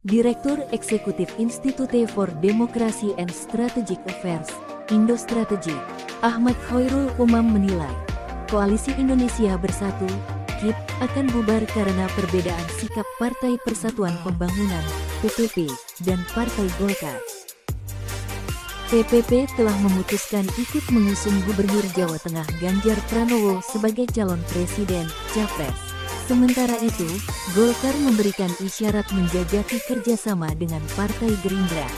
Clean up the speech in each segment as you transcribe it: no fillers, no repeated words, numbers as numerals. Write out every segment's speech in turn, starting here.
Direktur Eksekutif Institute for Democracy and Strategic Affairs, Indo-Strategi, Ahmad Khoirul Umam menilai, Koalisi Indonesia Bersatu, KIP, akan bubar karena perbedaan sikap Partai Persatuan Pembangunan, PPP, dan Partai Golkar. PPP telah memutuskan ikut mengusung Gubernur Jawa Tengah Ganjar Pranowo sebagai calon presiden, capres. Sementara itu, Golkar memberikan isyarat menjajaki kerjasama dengan Partai Gerindra.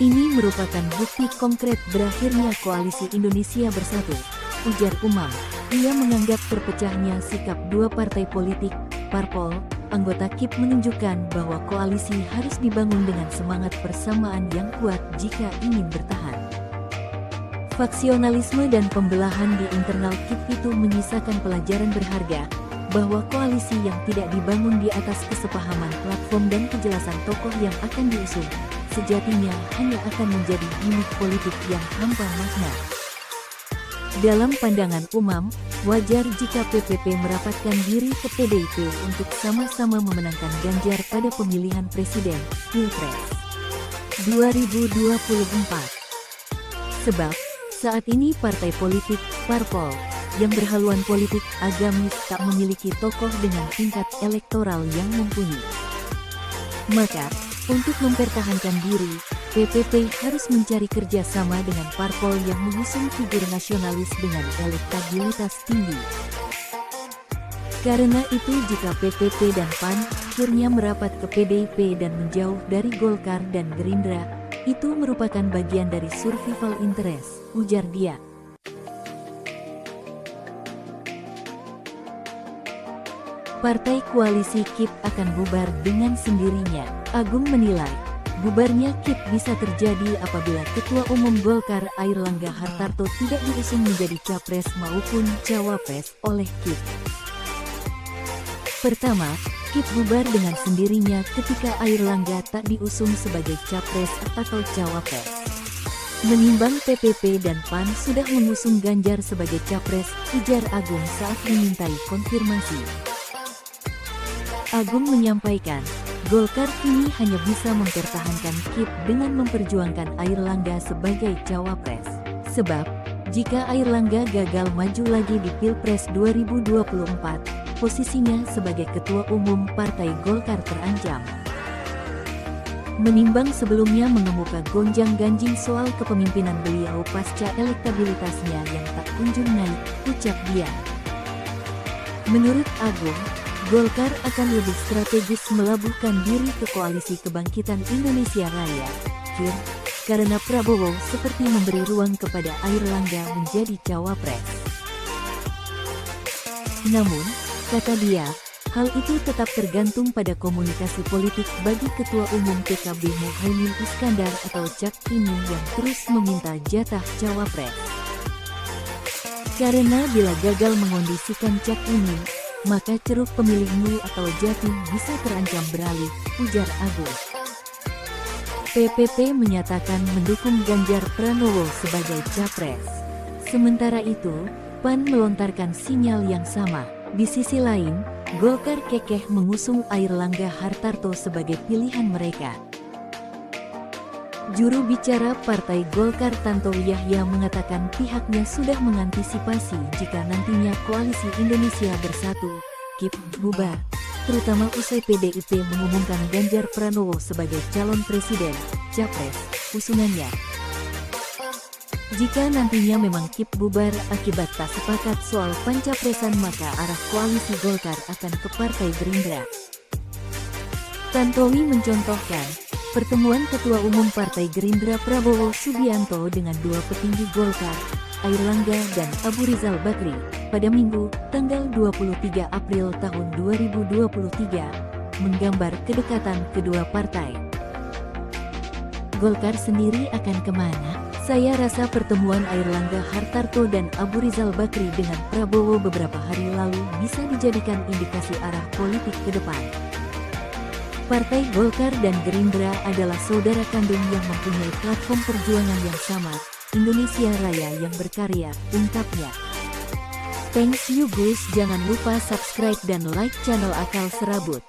Ini merupakan bukti konkret berakhirnya Koalisi Indonesia Bersatu, ujar Umam. Ia menganggap terpecahnya sikap dua partai politik, parpol, anggota KIP menunjukkan bahwa koalisi harus dibangun dengan semangat persamaan yang kuat jika ingin bertahan. Faksionalisme dan pembelahan di internal KIP itu menyisakan pelajaran berharga, bahwa koalisi yang tidak dibangun di atas kesepahaman platform dan kejelasan tokoh yang akan diusung, sejatinya hanya akan menjadi gimmick politik yang hampa makna. Dalam pandangan Umam, wajar jika PPP merapatkan diri ke PDIP untuk sama-sama memenangkan Ganjar pada pemilihan presiden, Pilpres 2024. Sebab, saat ini partai politik, parpol, yang berhaluan politik agamis tak memiliki tokoh dengan tingkat elektoral yang mumpuni. Maka, untuk mempertahankan diri, PPP harus mencari kerjasama dengan parpol yang mengusung figur nasionalis dengan elektabilitas tinggi. Karena itu jika PPP dan PAN akhirnya merapat ke PDIP dan menjauh dari Golkar dan Gerindra, itu merupakan bagian dari survival interest, ujar dia. Partai koalisi KIP akan bubar dengan sendirinya. Agung menilai, bubarnya KIP bisa terjadi apabila Ketua Umum Golkar Airlangga Hartarto tidak diusung menjadi capres maupun cawapres oleh KIP. Pertama, KIP bubar dengan sendirinya ketika Airlangga tak diusung sebagai capres atau cawapres. Menimbang PPP dan PAN sudah mengusung Ganjar sebagai capres, ujar Agung saat dimintai konfirmasi. Agung menyampaikan, Golkar kini hanya bisa mempertahankan KIP dengan memperjuangkan Airlangga sebagai cawapres. Sebab, jika Airlangga gagal maju lagi di Pilpres 2024, posisinya sebagai Ketua Umum Partai Golkar terancam. Menimbang sebelumnya mengemuka gonjang-ganjing soal kepemimpinan beliau pasca elektabilitasnya yang tak kunjung naik, ucap dia. Menurut Agung, Golkar akan lebih strategis melabuhkan diri ke Koalisi Kebangkitan Indonesia Raya, KIR, karena Prabowo seperti memberi ruang kepada Airlangga menjadi cawapres. Namun, kata dia, hal itu tetap tergantung pada komunikasi politik bagi Ketua Umum PKB Muhaimin Iskandar atau Cak Imin yang terus meminta jatah cawapres. Karena bila gagal mengondisikan Cak Imin, maka ceruk pemilihmu atau Jatim bisa terancam beralih, ujar Agung. PPP menyatakan mendukung Ganjar Pranowo sebagai capres. Sementara itu, PAN melontarkan sinyal yang sama. Di sisi lain, Golkar kekeh mengusung Airlangga Hartarto sebagai pilihan mereka. Juru bicara Partai Golkar Tanto Yahya mengatakan pihaknya sudah mengantisipasi jika nantinya Koalisi Indonesia Bersatu, KIP, bubar, terutama usai PDIP mengumumkan Ganjar Pranowo sebagai calon presiden, capres, usungannya. Jika nantinya memang KIP bubar akibat tak sepakat soal pencapresan, maka arah koalisi Golkar akan ke Partai Gerindra. Tantowi mencontohkan, pertemuan Ketua Umum Partai Gerindra Prabowo Subianto dengan dua petinggi Golkar, Airlangga dan Abu Rizal Bakri, pada Minggu, tanggal 23 April tahun 2023, menggambar kedekatan kedua partai. Golkar sendiri akan kemana? Saya rasa pertemuan Airlangga Hartarto dan Abu Rizal Bakri dengan Prabowo beberapa hari lalu bisa dijadikan indikasi arah politik ke depan. Partai Golkar dan Gerindra adalah saudara kandung yang mempunyai platform perjuangan yang sama, Indonesia Raya yang berkarya, ungkapnya. Thanks you guys, jangan lupa subscribe dan like channel Akal Serabut.